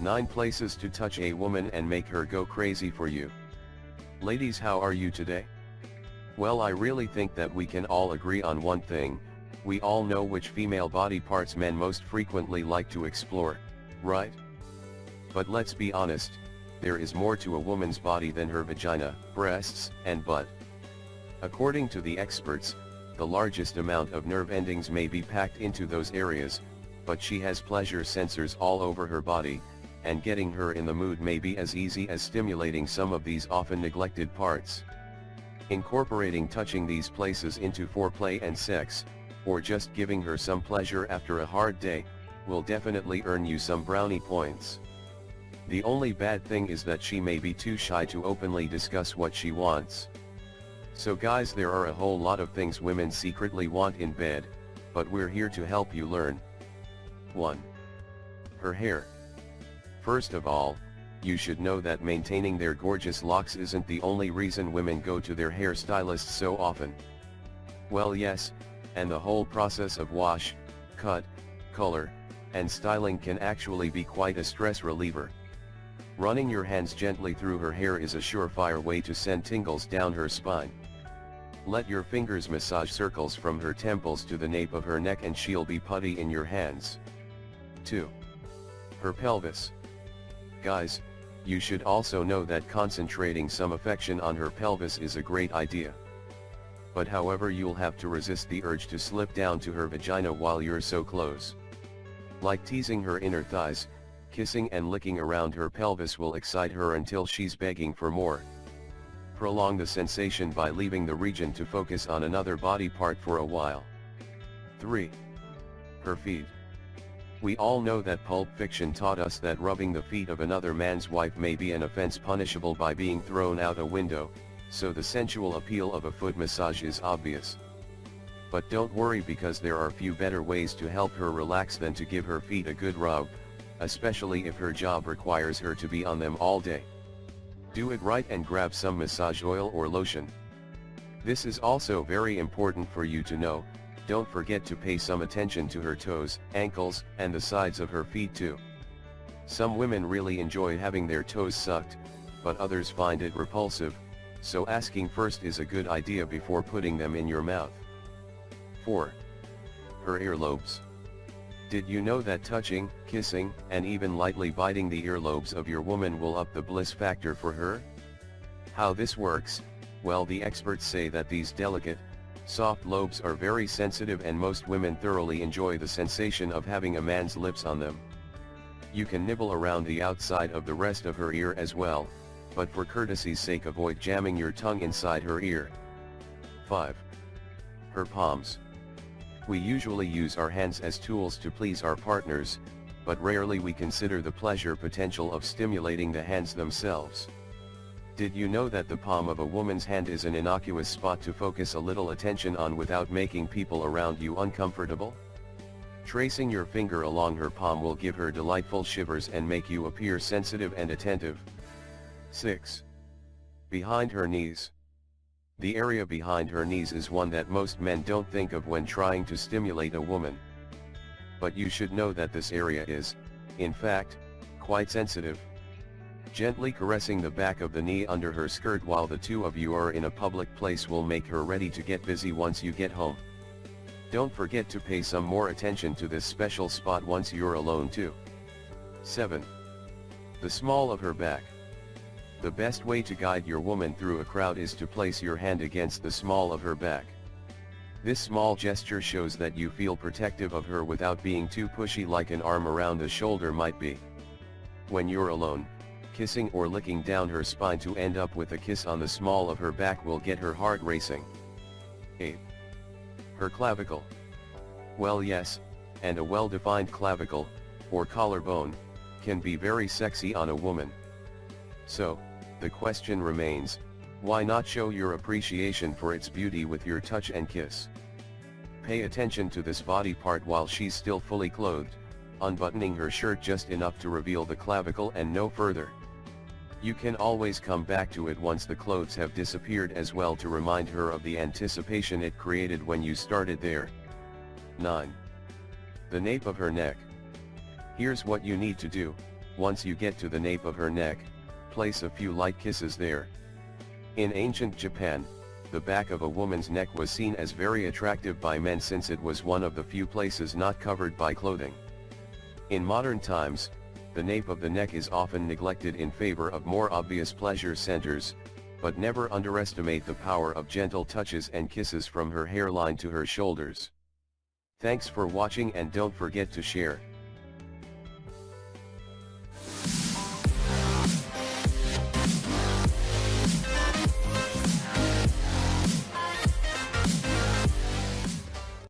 9 places to touch a woman and make her go crazy for you. Ladies, how are you today? Well, I really think that we can all agree on one thing: we all know which female body parts men most frequently like to explore, right? But let's be honest, there is more to a woman's body than her vagina, breasts, and butt. According to the experts, the largest amount of nerve endings may be packed into those areas, but she has pleasure sensors all over her body, and getting her in the mood may be as easy as stimulating some of these often neglected parts. Incorporating touching these places into foreplay and sex, or just giving her some pleasure after a hard day, will definitely earn you some brownie points. The only bad thing is that she may be too shy to openly discuss what she wants. So guys, there are a whole lot of things women secretly want in bed, but we're here to help you learn. 1. Her hair. First of all, you should know that maintaining their gorgeous locks isn't the only reason women go to their hairstylists so often. Well, yes, and the whole process of wash, cut, color, and styling can actually be quite a stress reliever. Running your hands gently through her hair is a surefire way to send tingles down her spine. Let your fingers massage circles from her temples to the nape of her neck and she'll be putty in your hands. 2. Her pelvis. Guys, you should also know that concentrating some affection on her pelvis is a great idea. But however, you'll have to resist the urge to slip down to her vagina while you're so close. Like teasing her inner thighs, kissing and licking around her pelvis will excite her until she's begging for more. Prolong the sensation by leaving the region to focus on another body part for a while. 3. Her feet. We all know that Pulp Fiction taught us that rubbing the feet of another man's wife may be an offense punishable by being thrown out a window, so the sensual appeal of a foot massage is obvious. But don't worry, because there are few better ways to help her relax than to give her feet a good rub, especially if her job requires her to be on them all day. Do it right and grab some massage oil or lotion. This is also very important for you to know. Don't forget to pay some attention to her toes, ankles, and the sides of her feet too. Some women really enjoy having their toes sucked, but others find it repulsive, so asking first is a good idea before putting them in your mouth. 4. Her earlobes. Did you know that touching, kissing, and even lightly biting the earlobes of your woman will up the bliss factor for her? How this works? Well, the experts say that these delicate, soft lobes are very sensitive, and most women thoroughly enjoy the sensation of having a man's lips on them. You can nibble around the outside of the rest of her ear as well, but for courtesy's sake avoid jamming your tongue inside her ear. 5. Her palms. We usually use our hands as tools to please our partners, but rarely we consider the pleasure potential of stimulating the hands themselves. Did you know that the palm of a woman's hand is an innocuous spot to focus a little attention on without making people around you uncomfortable? Tracing your finger along her palm will give her delightful shivers and make you appear sensitive and attentive. 6. Behind her knees. The area behind her knees is one that most men don't think of when trying to stimulate a woman. But you should know that this area is, in fact, quite sensitive. Gently caressing the back of the knee under her skirt while the two of you are in a public place will make her ready to get busy once you get home. Don't forget to pay some more attention to this special spot once you're alone too. 7. The small of her back. The best way to guide your woman through a crowd is to place your hand against the small of her back. This small gesture shows that you feel protective of her without being too pushy like an arm around the shoulder might be. When you're alone, kissing or licking down her spine to end up with a kiss on the small of her back will get her heart racing. 8. Her clavicle. Well, yes, and a well-defined clavicle, or collarbone, can be very sexy on a woman. So, the question remains, why not show your appreciation for its beauty with your touch and kiss? Pay attention to this body part while she's still fully clothed, unbuttoning her shirt just enough to reveal the clavicle and no further. You can always come back to it once the clothes have disappeared as well to remind her of the anticipation it created when you started there. 9. The nape of her neck. Here's what you need to do: Once you get to the nape of her neck, place a few light kisses there. In ancient Japan, the back of a woman's neck was seen as very attractive by men since it was one of the few places not covered by clothing. In modern times, the nape of the neck is often neglected in favor of more obvious pleasure centers, but never underestimate the power of gentle touches and kisses from her hairline to her shoulders. Thanks for watching and don't forget to share.